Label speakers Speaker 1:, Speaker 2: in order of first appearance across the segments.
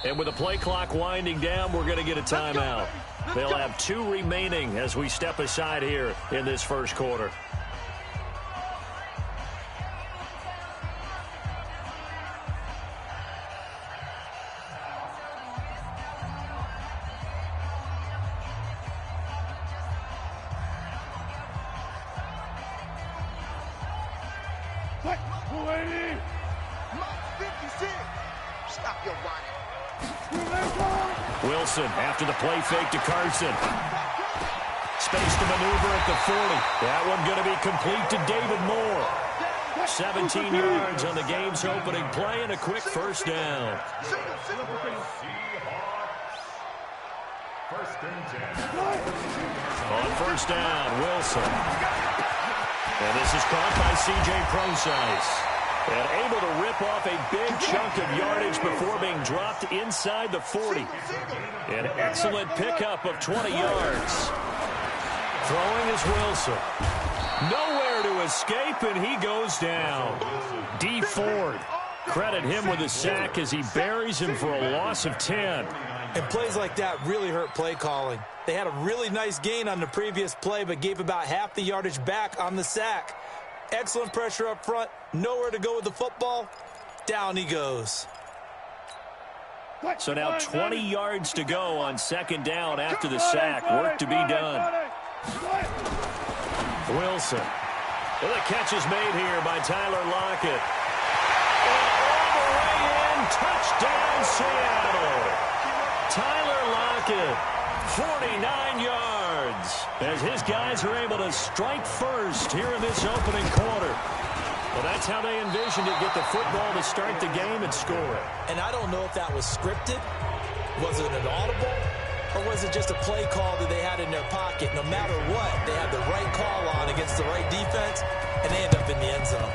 Speaker 1: And with the play clock winding down, we're going to get a timeout. They'll have 2 remaining as we step aside here in this first quarter.
Speaker 2: Wilson after the play fake to Carson. Space to maneuver at the 40.
Speaker 1: That one going to be complete to David Moore. 17 yards on the game's opening play and a quick first down. On first down, Wilson. And this is caught by C.J. Procise. And able to rip off a big chunk of yardage before being dropped inside the 40. An excellent pickup of 20 yards. Throwing is Wilson. Nowhere to escape, and he goes down. D. Ford. Credit him with a sack as he buries him for a loss of 10.
Speaker 3: And plays like that really hurt play calling. They had a really nice gain on the previous play, but gave about half the yardage back on the sack. Excellent pressure up front. Nowhere to go with the football. Down he goes.
Speaker 1: So now 20 yards to go on second down after the sack. Work to be done. Wilson. Well, the catch is made here by Tyler Lockett. And all the way in. Touchdown, Seattle. Tyler Lockett. 49 yards as his guys are able to strike first here in this opening quarter. Well, that's how they envisioned it, get the football to start the game and score it.
Speaker 3: And I don't know if that was scripted, was it an audible, or was it just a play call that they had in their pocket? No matter what, they had the right call on against the right defense, and they end up in the end zone.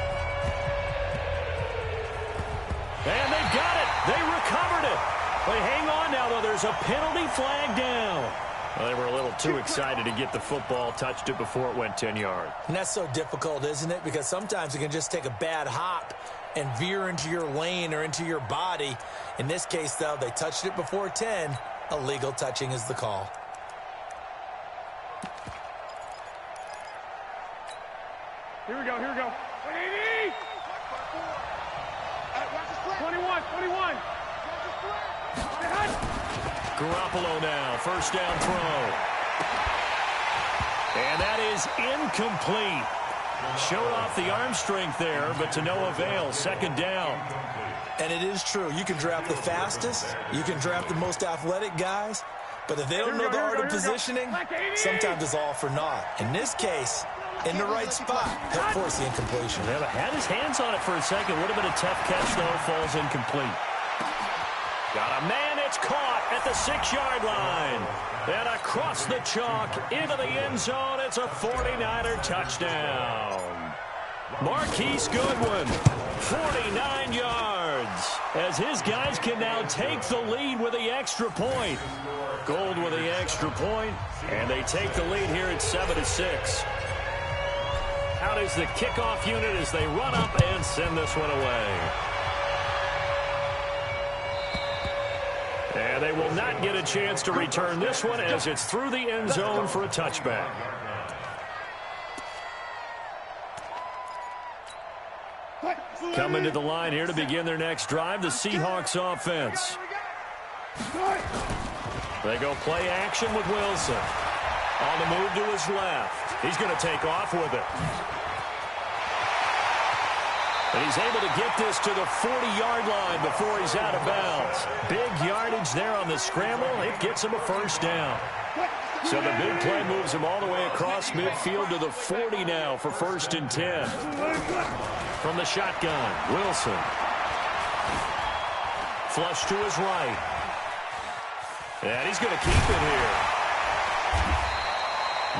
Speaker 1: And they got it. They recovered it. They hang on now, though. There's a penalty flag down. Well, they were a little too excited to get the football, touched it before it went 10 yards.
Speaker 3: And that's so difficult, isn't it? Because sometimes it can just take a bad hop and veer into your lane or into your body. In this case, though, they touched it before 10. Illegal touching is the call.
Speaker 4: Here we go, here we go. 21, 21.
Speaker 1: Garoppolo now, first down throw. And that is incomplete. Showed off the arm strength there, but to no avail. Second down.
Speaker 3: And it is true. You can draft the fastest. You can draft the most athletic guys. But if they don't know the art of positioning, sometimes it's all for naught. In this case, in the right spot, he'll force the incompletion.
Speaker 1: Yeah, had his hands on it for a second. Would have been a tough catch, though. Falls incomplete. Got a man. It's caught at the 6-yard line. And across the chalk into the end zone. It's a 49er touchdown. Marquise Goodwin, 49 yards. As his guys can now take the lead with the extra point. Gold with the extra point, and they take the lead here at 7-6. Out is the kickoff unit as they run up and send this one away. And they will not get a chance to return this one as it's through the end zone for a touchback. Coming to the line here to begin their next drive, the Seahawks offense. They go play action with Wilson. On the move to his left. He's going to take off with it. And he's able to get this to the 40-yard line before he's out of bounds. Big yardage there on the scramble. It gets him a first down. So the big play moves him all the way across midfield to the 40 now for 1st and 10. From the shotgun, Wilson. Flush to his right. And he's going to keep it here.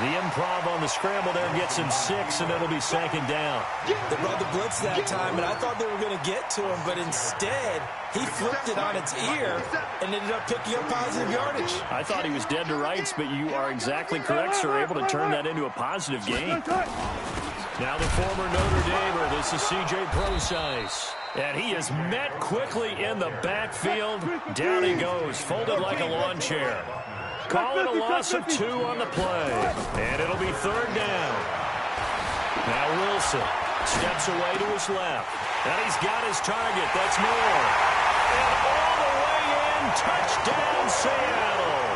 Speaker 1: The improv on the scramble there gets him 6, and it'll be 2nd down.
Speaker 3: They brought the blitz that time, and I thought they were going to get to him, but instead, he flipped it on its ear and ended up picking up positive yardage.
Speaker 1: I thought he was dead to rights, but you are exactly correct, sir. Able to turn that into a positive gain. Now the former Notre Damer, this is C.J. Procise. And he is met quickly in the backfield. Down he goes, folded like a lawn chair. Call it a loss of 2 on the play. And it'll be 3rd down. Now Wilson steps away to his left. And he's got his target. That's Moore. And all the way in, touchdown Seattle.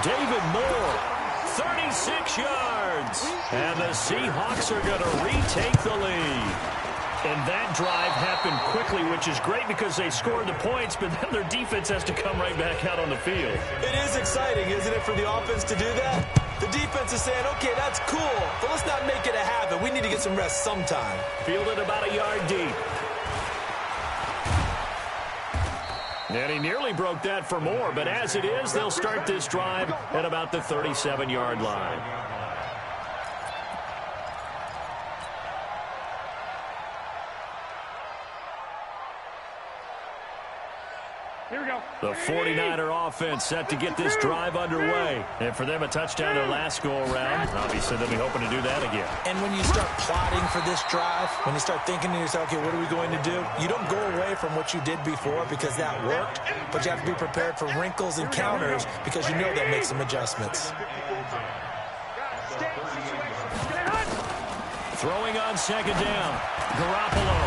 Speaker 1: David Moore, 36 yards. And the Seahawks are going to retake the lead. And that drive happened quickly, which is great because they scored the points, but then their defense has to come right back out on the field.
Speaker 3: It is exciting, isn't it, for the offense to do that? The defense is saying, okay, that's cool, but let's not make it a habit. We need to get some rest sometime.
Speaker 1: Fielded about a yard deep. And he nearly broke that for more, but as it is, they'll start this drive at about the 37-yard line.
Speaker 4: Here we go.
Speaker 1: The 49er offense set to get this drive underway. And for them, a touchdown their last go-around. Obviously, they'll be hoping to do that again.
Speaker 3: And when you start plotting for this drive, when you start thinking to yourself, okay, what are we going to do? You don't go away from what you did before because that worked, but you have to be prepared for wrinkles and counters because you know they'll make some adjustments.
Speaker 1: Throwing on 2nd down, Garoppolo.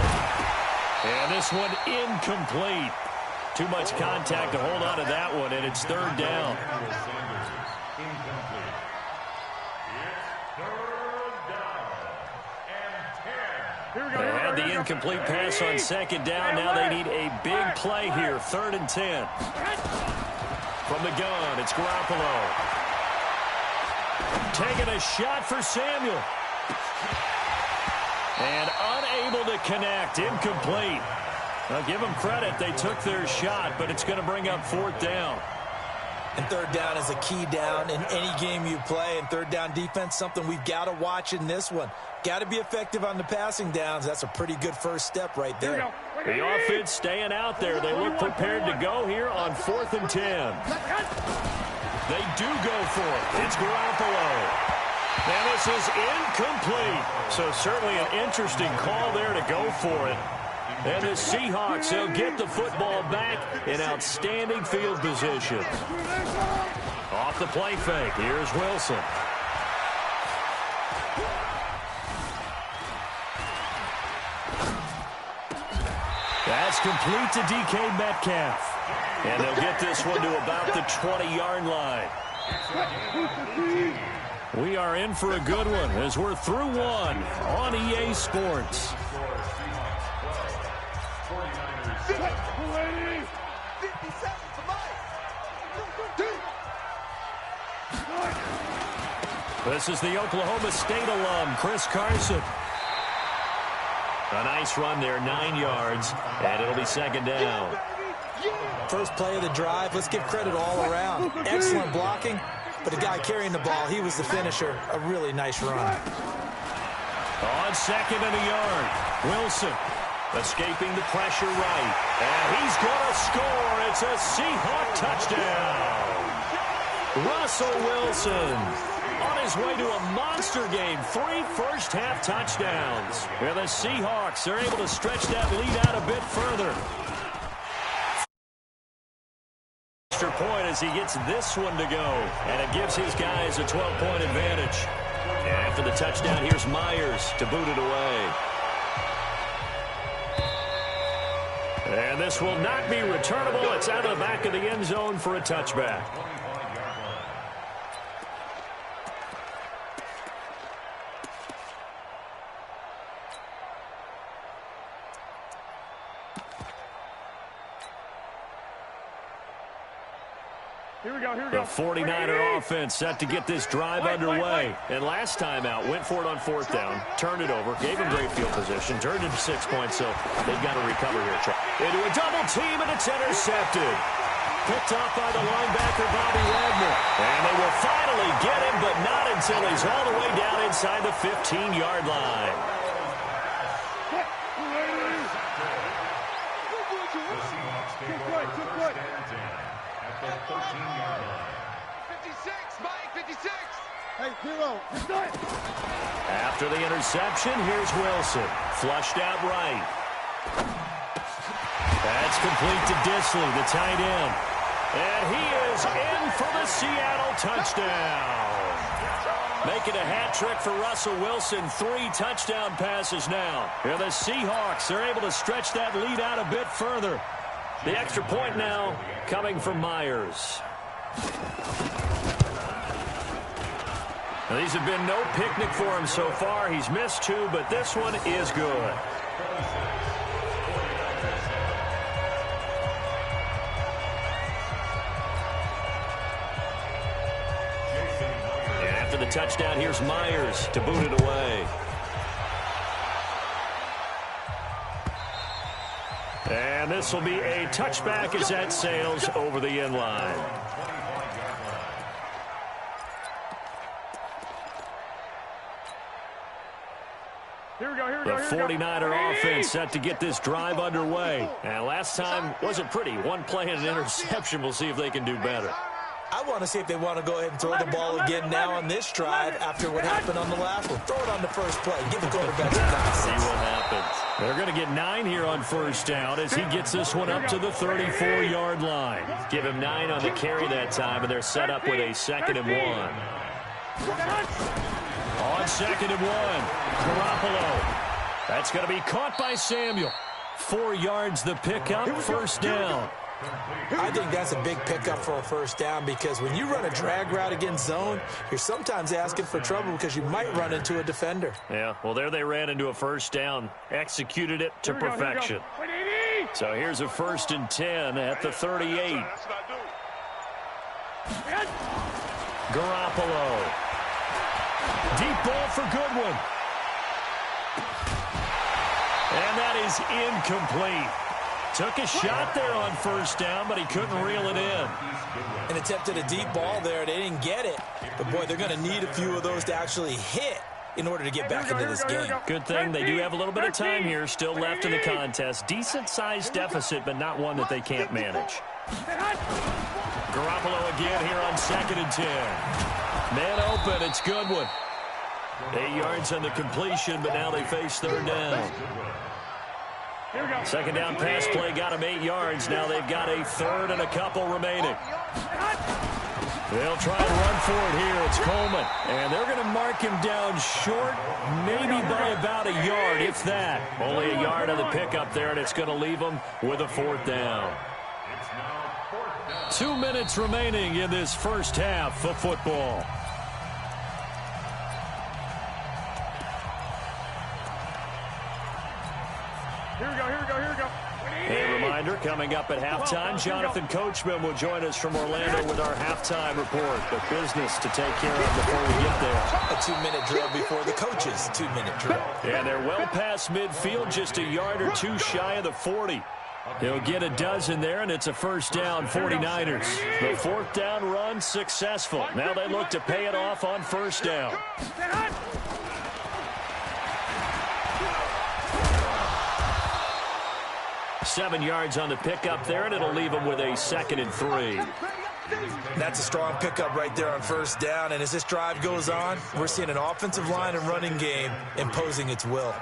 Speaker 1: And this one incomplete. Too much contact to hold on to that one, and it's 3rd down. They had the incomplete pass on 2nd down. Now they need a big play here, 3rd and 10. From the gun, it's Garoppolo. Taking a shot for Samuel. And unable to connect, incomplete. Now, give them credit. They took their shot, but it's going to bring up 4th down.
Speaker 3: And 3rd down is a key down in any game you play. And 3rd down defense, something we've got to watch in this one. Got to be effective on the passing downs. That's a pretty good first step right there.
Speaker 1: The offense staying out there. They look prepared to go here on 4th and 10. They do go for it. It's Garoppolo. And this is incomplete. So certainly an interesting call there to go for it. And the Seahawks, they'll get the football back in outstanding field position. Off the play fake, here's Wilson. That's complete to DK Metcalf. And they'll get this one to about the 20-yard line. We are in for a good one as we're through one on EA Sports. This is the Oklahoma State alum, Chris Carson. A nice run there, 9 yards, and it'll be 2nd down.
Speaker 3: First play of the drive, let's give credit all around. Excellent blocking, but the guy carrying the ball, he was the finisher. A really nice run.
Speaker 1: On 2nd and a yard, Wilson escaping the pressure right. And he's going to score. It's a Seahawk touchdown. Russell Wilson on his way to a monster game. 3 first-half touchdowns. And the Seahawks are able to stretch that lead out a bit further. Extra point as he gets this one to go. And it gives his guys a 12-point advantage. And after the touchdown, here's Myers to boot it away. And this will not be returnable. It's out of the back of the end zone for a touchback.
Speaker 4: Here we go.
Speaker 1: The 49er offense set to get this drive underway. And last time out, went for it on 4th down, turned it over, gave him great field position, turned it to 6 points, so they've got to recover here. Into a double team, and it's intercepted. Picked off by the linebacker, Bobby Wagner. And they will finally get him, but not until he's all the way down inside the 15-yard line.
Speaker 4: Hey, Hero.
Speaker 1: After the interception, here's Wilson. Flushed out right. That's complete to Disley, the tight end. And he is in for the Seattle touchdown. Making a hat trick for Russell Wilson. 3 touchdown passes now. And the Seahawks are able to stretch that lead out a bit further. The extra point now coming from Myers. Now, these have been no picnic for him so far. He's missed 2, but this one is good. And after the touchdown, here's Myers to boot it away. And this will be a touchback as that sails over the end line. The 49er offense set to get this drive underway. And last time wasn't pretty. One play and an interception. We'll see if they can do better.
Speaker 3: I want to see if they want to go ahead and throw the ball again now on this drive after what happened on the last one. Throw it on the first play. Give the quarterback some nonsense.
Speaker 1: See what happens. They're going to get 9 here on first down as he gets this one up to the 34-yard line. Give him 9 on the carry that time, and they're set up with a 2nd and 1. On 2nd and 1, Garoppolo. That's going to be caught by Samuel. 4 yards the pickup, first down.
Speaker 3: I think that's a big pickup for a first down because when you run a drag route against zone, you're sometimes asking for trouble because you might run into a defender.
Speaker 1: Yeah, well, there they ran into a first down. Executed it to perfection. So here's a 1st and 10 at the 38. Garoppolo. Deep ball for Goodwin. And that is incomplete. Took a shot there on first down, but he couldn't reel it in.
Speaker 3: And attempted a deep ball there. They didn't get it. But, boy, they're going to need a few of those to actually hit in order to get back into this game.
Speaker 1: Good thing they do have a little bit of time here still left in the contest. Decent-sized deficit, but not one that they can't manage. Garoppolo again here on 2nd and 10. Man open, it's Goodwin. 8 yards on the completion, but now they face 3rd down. 2nd down pass play got him 8 yards. Now they've got a 3rd and a couple remaining. They'll try to run for it here. It's Coleman. And they're going to mark him down short, maybe by about a yard, if that. Only a yard on the pickup there, and it's going to leave them with a 4th down. 2 minutes remaining in this first half of football.
Speaker 4: Here we go.
Speaker 1: A reminder, coming up at halftime, Jonathan Coachman will join us from Orlando with our halftime report. But business to take care of before we get there.
Speaker 3: A 2-minute drill before the coach's 2-minute drill.
Speaker 1: And they're well past midfield, just a yard or 2 shy of the 40. He'll get a dozen there, and it's a first down, 49ers. The 4th down run successful. Now they look to pay it off on first down. 7 yards on the pickup there, and it'll leave them with a 2nd and 3.
Speaker 3: That's a strong pickup right there on first down, and as this drive goes on, we're seeing an offensive line and running game imposing its will.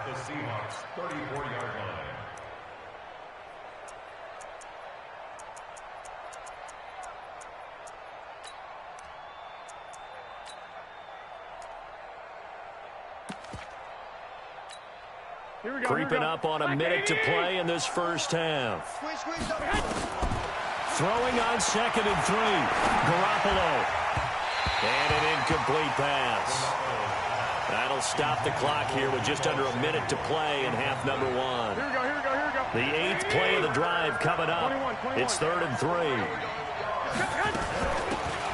Speaker 1: Creeping up on a minute to play in this first half. Throwing on 2nd and 3. Garoppolo. And an incomplete pass. That'll stop the clock here with just under a minute to play in half number 1.
Speaker 4: Here we go.
Speaker 1: The 8th play of the drive coming up. It's 3rd and 3.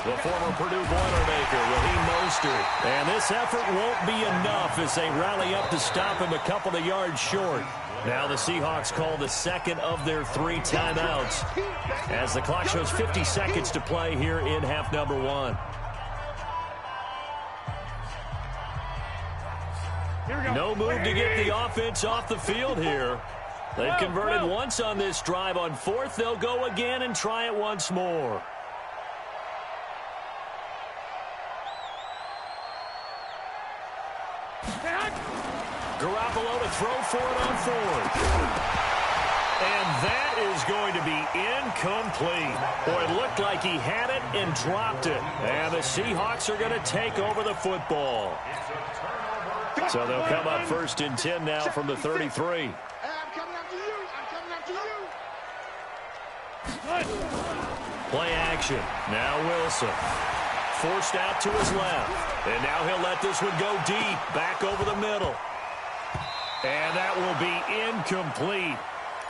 Speaker 1: The former Purdue Boilermaker, Raheem Mostert. And this effort won't be enough as they rally up to stop him a couple of yards short. Now the Seahawks call the 2nd of their 3 timeouts as the clock shows 50 seconds to play here in half number 1. No move to get the offense off the field here. They've converted once on this drive. On 4th, they'll go again and try it once more. Garoppolo to throw for it on 4th. And that is going to be incomplete. Boy, it looked like he had it and dropped it. And the Seahawks are going to take over the football. So they'll come up 1st and 10 now from the 33. Play action. Now Wilson. Forced out to his left. And now he'll let this one go deep. Back over the middle. And that will be incomplete.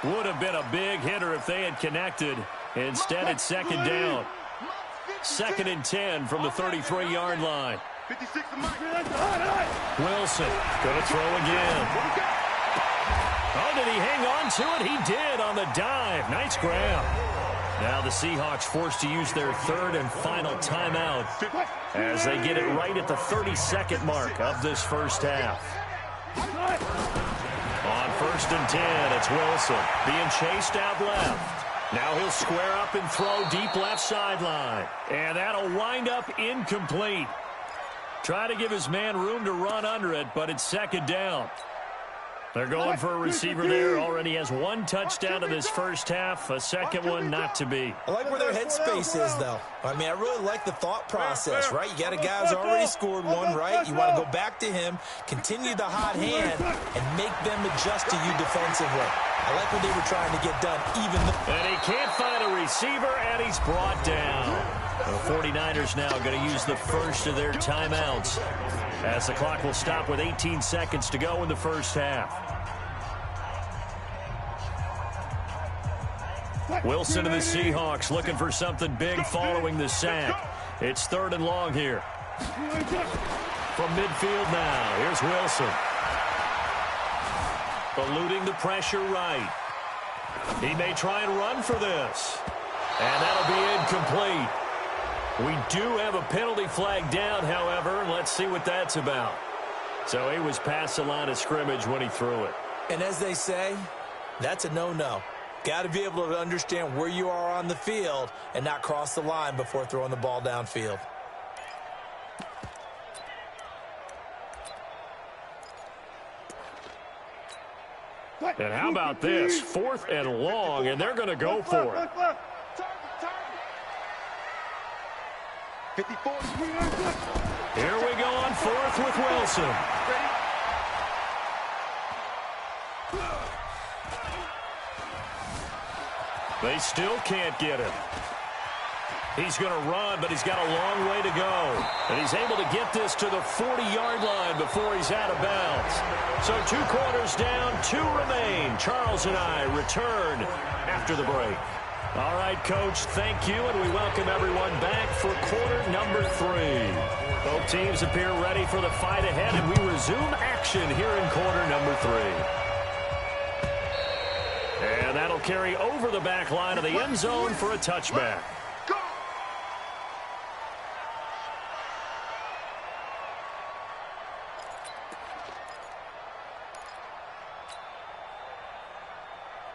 Speaker 1: Would have been a big hitter if they had connected. Instead, it's 2nd down. 2nd and 10 from the 33-yard line. Wilson going to throw again. Oh, did he hang on to it? He did on the dive. Nice grab. Now the Seahawks forced to use their 3rd and final timeout as they get it right at the 32nd mark of this first half. On 1st and 10, it's Wilson being chased out left. Now he'll square up and throw deep left sideline. And that'll wind up incomplete. Try to give his man room to run under it, but it's 2nd down. They're going for a receiver there. Already has 1 touchdown in this first half. A 2nd one not to be.
Speaker 3: I like where their headspace is, though. I mean, I really like the thought process, right? You got a guy who's already scored 1, right? You want to go back to him, continue the hot hand, and make them adjust to you defensively. I like what they were trying to get done, even though...
Speaker 1: And he can't find a receiver, and he's brought down. The 49ers now going to use the first of their timeouts, as the clock will stop with 18 seconds to go in the first half. Wilson and the Seahawks looking for something big following the sack. It's 3rd and long here. From midfield now, here's Wilson. Eluding the pressure right. He may try and run for this. And that'll be incomplete. We do have a penalty flag down, however. Let's see what that's about. So he was past the line of scrimmage when he threw it.
Speaker 3: And as they say, that's a no-no. Got to be able to understand where you are on the field and not cross the line before throwing the ball downfield.
Speaker 1: And how about this? 4th and long, and they're going to go for it.
Speaker 4: 54.
Speaker 1: Here we go on 4th with Wilson. They still can't get him. He's going to run, but he's got a long way to go. And he's able to get this to the 40-yard line before he's out of bounds. So 2 quarters down, 2 remain. Charles and I return after the break. All right, Coach, thank you, and we welcome everyone back for quarter number 3. Both teams appear ready for the fight ahead, and we resume action here in quarter number 3. And that'll carry over the back line of the end zone for a touchback.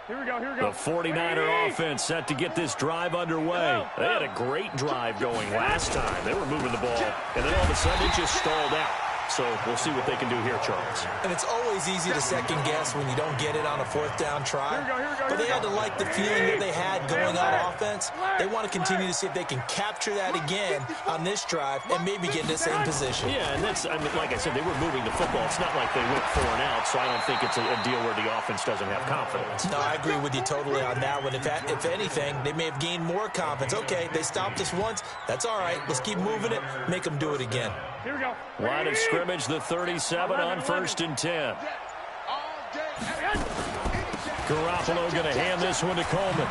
Speaker 4: Here we go, here we go.
Speaker 1: The 49er offense set to get this drive underway. They had a great drive going last time. They were moving the ball, and then all of a sudden it just stalled out. So we'll see what they can do here, Charles.
Speaker 3: And it's always easy to second guess when you don't get it on a 4th down try. But they had to like the feeling that they had going on offense. They want to continue to see if they can capture that again on this drive and maybe get in the same position.
Speaker 1: Yeah, and that's, I mean, like I said, they were moving the football. It's not like they went 4 and out, so I don't think it's a deal where the offense doesn't have confidence.
Speaker 3: No, I agree with you totally on that one. If anything, they may have gained more confidence. Okay, they stopped us once. That's all right. Let's keep moving it. Make them do it again.
Speaker 4: Here we go.
Speaker 1: Line of scrimmage, the 37 on 1st and 10. Garoppolo going to hand this one to Coleman.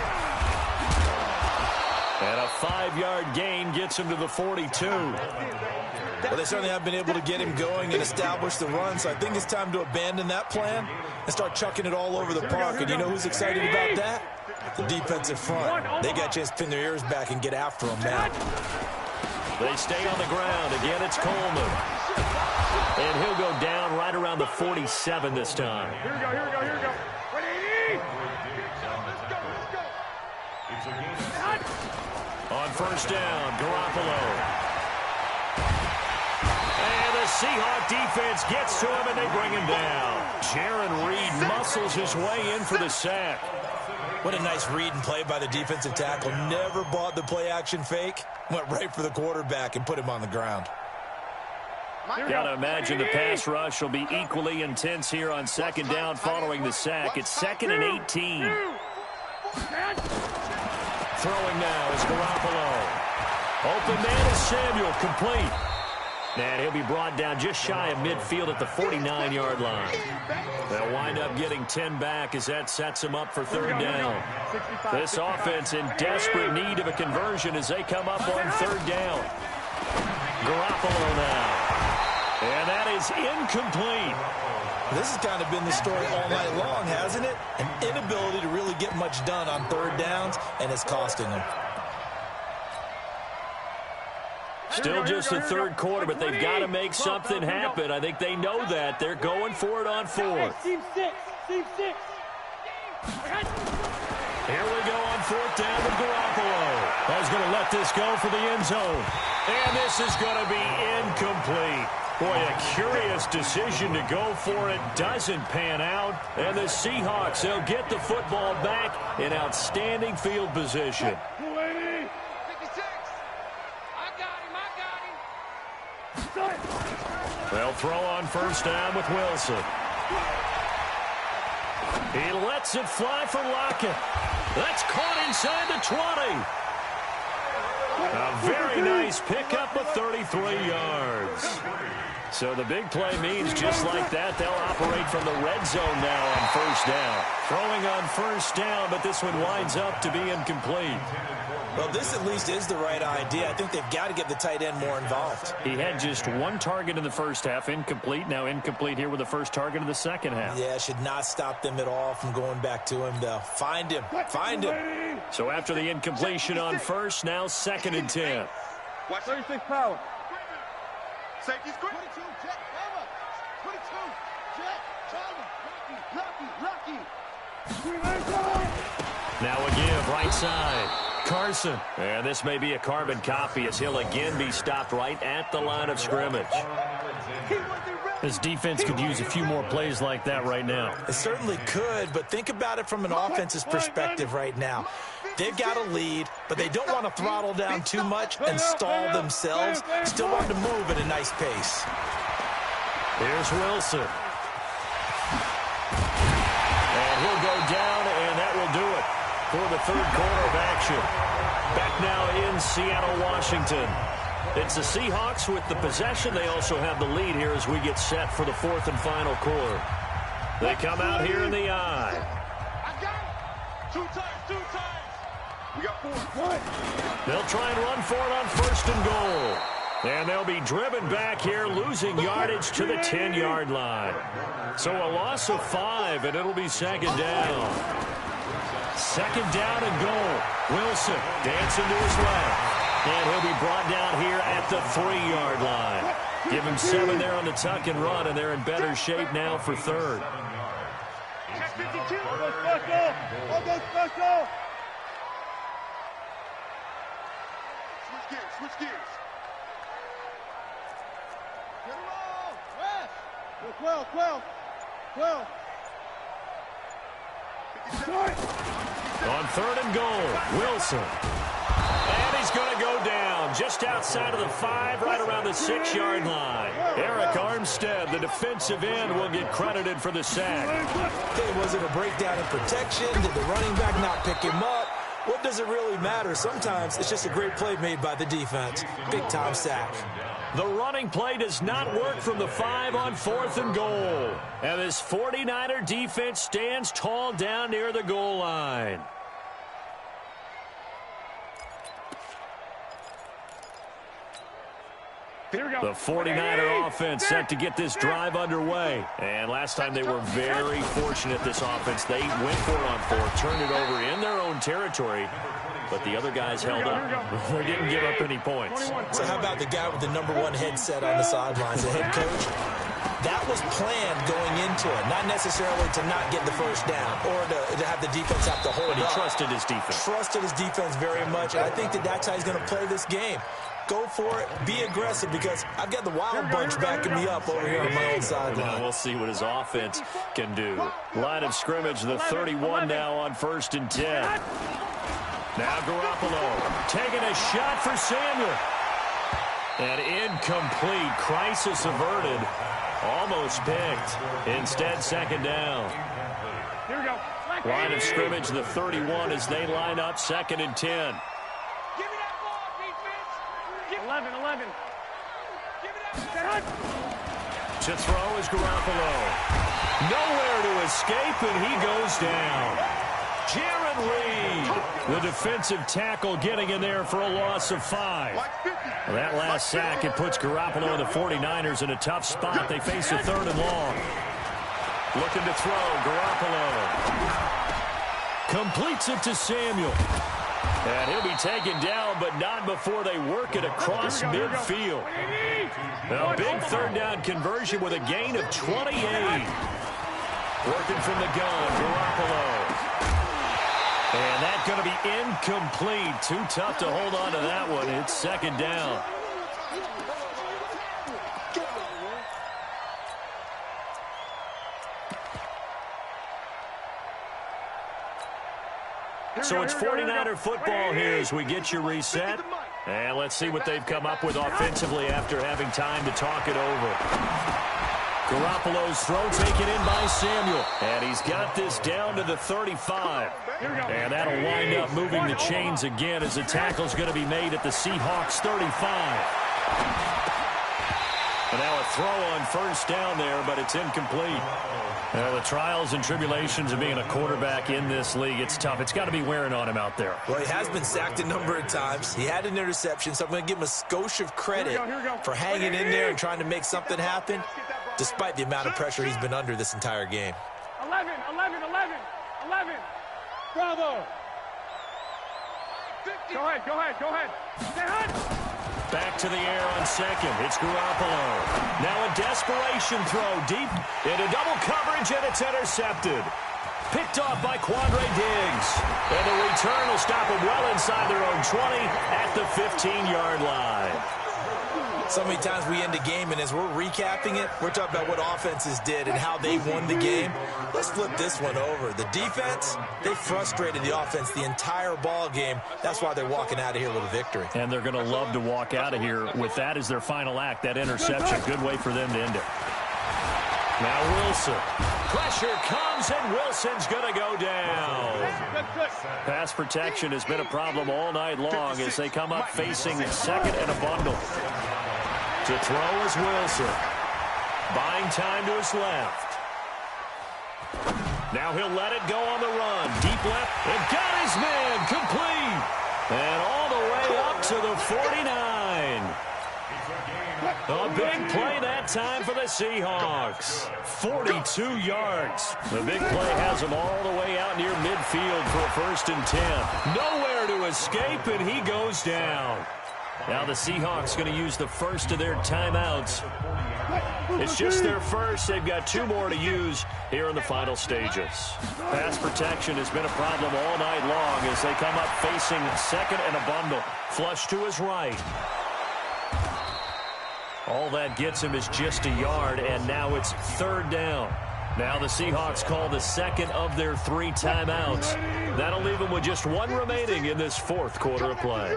Speaker 1: And a 5-yard gain gets him to the 42.
Speaker 3: Well, they certainly have been able to get him going and establish the run, so I think it's time to abandon that plan and start chucking it all over the park. And you know who's excited about that? The defensive front. They got a chance to pin their ears back and get after him now.
Speaker 1: They stay on the ground. Again, it's Coleman. And he'll go down right around the 47 this time.
Speaker 4: Here we go, here we go, here we go. 180.
Speaker 1: On 1st down, Garoppolo. And the Seahawk defense gets to him, and they bring him down. Jaron Reed muscles his way in for the sack.
Speaker 3: What a nice read and play by the defensive tackle. Never bought the play-action fake. Went right for the quarterback and put him on the ground.
Speaker 1: Got to imagine the pass rush will be equally intense here on second down following the sack. It's 2nd and 18. Throwing now is Garoppolo. Open man is Samuel, complete. And he'll be brought down just shy of midfield at the 49-yard line. They'll wind up getting 10 back as that sets them up for third down. This offense in desperate need of a conversion as they come up on third down. Garoppolo now. And that is incomplete.
Speaker 3: This has kind of been the story all night long, hasn't it? An inability to really get much done on third downs, and it's costing them.
Speaker 1: Still just the third quarter, but they've got to make something happen. I think they know that. They're going for it on fourth.
Speaker 4: Team 6. Team 6.
Speaker 1: Here we go on fourth down with Garoppolo. He's going to let this go for the end zone. And this is going to be incomplete. Boy, a curious decision to go for it. Doesn't pan out. And the Seahawks, they'll get the football back in outstanding field position.
Speaker 4: 280.
Speaker 5: 56. I got him.
Speaker 1: They'll throw on first down with Wilson. He lets it fly for Lockett. That's caught inside the 20. A very nice pickup of 33 yards. So the big play means just like that, they'll operate from the red zone now on first down. Throwing on first down, but this one winds up to be incomplete.
Speaker 3: Well, this at least is the right idea. I think they've got to get the tight end more involved.
Speaker 1: He had just one target in the first half, incomplete. Now incomplete here with the first target of the second half.
Speaker 3: Yeah, should not stop them at all from going back to him, though. Find him. Find him.
Speaker 1: So after the incompletion on first, now 2nd and 10.
Speaker 4: Watch 36 power.
Speaker 5: Safety's quick. 22, jet, cover. 22, jet, Charlie. Lucky.
Speaker 1: Now a give, right side. Carson. And this may be a carbon copy as he'll again be stopped right at the line of scrimmage. This defense could use a few more plays like that right now.
Speaker 3: It certainly could, but think about it from an offense's perspective right now. They've got a lead, but they don't want to throttle down too much and stall themselves. Still want to move at a nice pace.
Speaker 1: Here's Wilson. And he'll go down, and that will do it for the third quarter of action. Back now in Seattle, Washington. It's the Seahawks with the possession. They also have the lead here as we get set for the fourth and final quarter. They come out here in the eye.
Speaker 5: I got him. 2 times, 2 times. We got 4. 1.
Speaker 1: They'll try and run for it on first and goal. And they'll be driven back here, losing yardage to the 10-yard line. So a loss of 5, and it'll be second down. Second down and goal. Wilson dancing to his left. And he'll be brought down here at the 3-yard line. Give him 7 there on the tuck and run, and they're in better shape now for third.
Speaker 5: Check 52.
Speaker 4: I'll go special. I'll go special.
Speaker 5: Switch gears, switch gears.
Speaker 4: Get him all. West. 12, 12, 12.
Speaker 1: On third and goal, Wilson. And he's going to go down just outside of the 5, right around the 6-yard line. Eric Armstead, the defensive end, will get credited for the sack.
Speaker 3: Hey, was it a breakdown in protection? Did the running back not pick him up? What does it really matter? Sometimes it's just a great play made by the defense. Big-time sack.
Speaker 1: The running play does not work from the 5 on fourth and goal. And this 49er defense stands tall down near the goal line. The 49er offense set to get this drive underway. And last time they were very fortunate, this offense. They went for it on fourth, turned it over in their own territory. But the other guys held up. They didn't give up any points.
Speaker 3: So how about the guy with the #1 headset on the sidelines, the head coach? That was planned going into it, not necessarily to not get the first down or to have the defense have to hold
Speaker 1: But he
Speaker 3: up.
Speaker 1: trusted his defense.
Speaker 3: Trusted his defense very much, and I think that's how he's going to play this game. go for it, be aggressive, because I've got the Wild Bunch backing me up over here on my own sideline.
Speaker 1: We'll see what his offense can do. Line of scrimmage, the 31 now on 1st and 10. Now Garoppolo taking a shot for Samuel. And incomplete. Crisis averted. Almost picked. Instead, 2nd down.
Speaker 4: Here we go.
Speaker 1: Line of scrimmage, the 31 as they line up, 2nd and 10.
Speaker 5: Give me that ball, defense.
Speaker 4: 11.
Speaker 5: Give me that ball.
Speaker 1: To throw is Garoppolo. Nowhere to escape, and he goes down. Jaron Reed, the defensive tackle, getting in there for a loss of 5. That last sack, it puts Garoppolo and the 49ers in a tough spot. They face a 3rd and long. Looking to throw, Garoppolo. Completes it to Samuel. And he'll be taken down, but not before they work it across midfield. A big 3rd down conversion with a gain of 28. Working from the gun, Garoppolo. And that's going to be incomplete. Too tough to hold on to that one. It's 2nd down. So it's 49er football here as we get you reset. And let's see what they've come up with offensively after having time to talk it over. Garoppolo's throw taken in by Samuel. And he's got this down to the 35. And that'll wind up moving the chains again as the tackle's going to be made at the Seahawks 35. And now a throw on 1st down there, but it's incomplete. The trials and tribulations of being a quarterback in this league, it's tough. It's got to be wearing on him out there.
Speaker 3: Well, he has been sacked a number of times. He had an interception, so I'm going to give him a skosh of credit for hanging in there and trying to make something happen, despite the amount of pressure he's been under this entire game.
Speaker 4: 11. Bravo. Go ahead. Stay hot.
Speaker 1: Back to the air on 2nd. It's Garoppolo. Now a desperation throw deep into double coverage, and it's intercepted. Picked off by Quandre Diggs. And the return will stop them well inside their own 20 at the 15-yard line.
Speaker 3: So many times we end a game, and as we're recapping it, we're talking about what offenses did and how they won the game. Let's flip this one over. The defense, they frustrated the offense the entire ball game. That's why they're walking out of here with a victory.
Speaker 1: And they're going to love to walk out of here with that as their final act, that interception. Good way for them to end it. Now Wilson. Pressure comes, and Wilson's going to go down. Pass protection has been a problem all night long as they come up facing 2nd and a bundle. To throw is Wilson. Buying time to his left. Now he'll let it go on the run. Deep left. And got his man. Complete. And all the way up to the 49. A big play that time for the Seahawks. 42 yards. The big play has him all the way out near midfield for a 1st and 10. Nowhere to escape, and he goes down. Now the Seahawks going to use the first of their timeouts. It's just their first. They've got 2 more to use here in the final stages. Pass protection has been a problem all night long as they come up facing 2nd and a bundle. Flush to his right. All that gets him is just a yard, and now it's 3rd down. Now the Seahawks call the 2nd of their 3 timeouts. That'll leave them with just 1 remaining in this 4th quarter of play.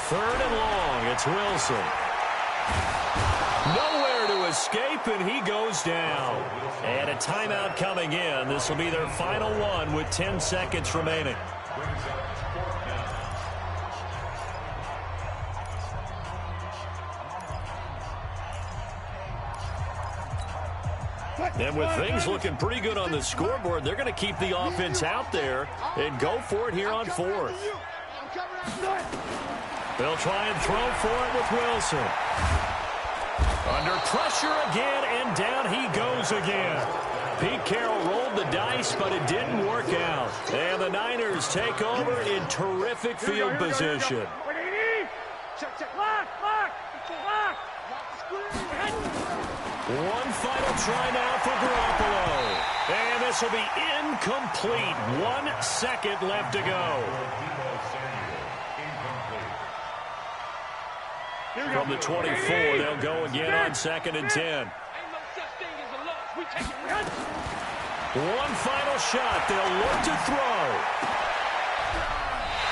Speaker 1: 3rd and long. It's Wilson. Nowhere to escape, and he goes down. And a timeout coming in. This will be their final one with 10 seconds remaining. And with things looking pretty good on the scoreboard, they're going to keep the offense out there and go for it here on 4th. They'll try and throw for it with Wilson. Under pressure again, and down he goes again. Pete Carroll rolled the dice, but it didn't work out. And the Niners take over in terrific field position. One final try now for Garoppolo. And this will be incomplete. 1 second left to go. From the 24, they'll go again on 2nd and 10. One final shot. They'll look to throw.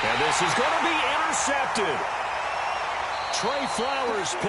Speaker 1: And this is going to be intercepted. Trey Flowers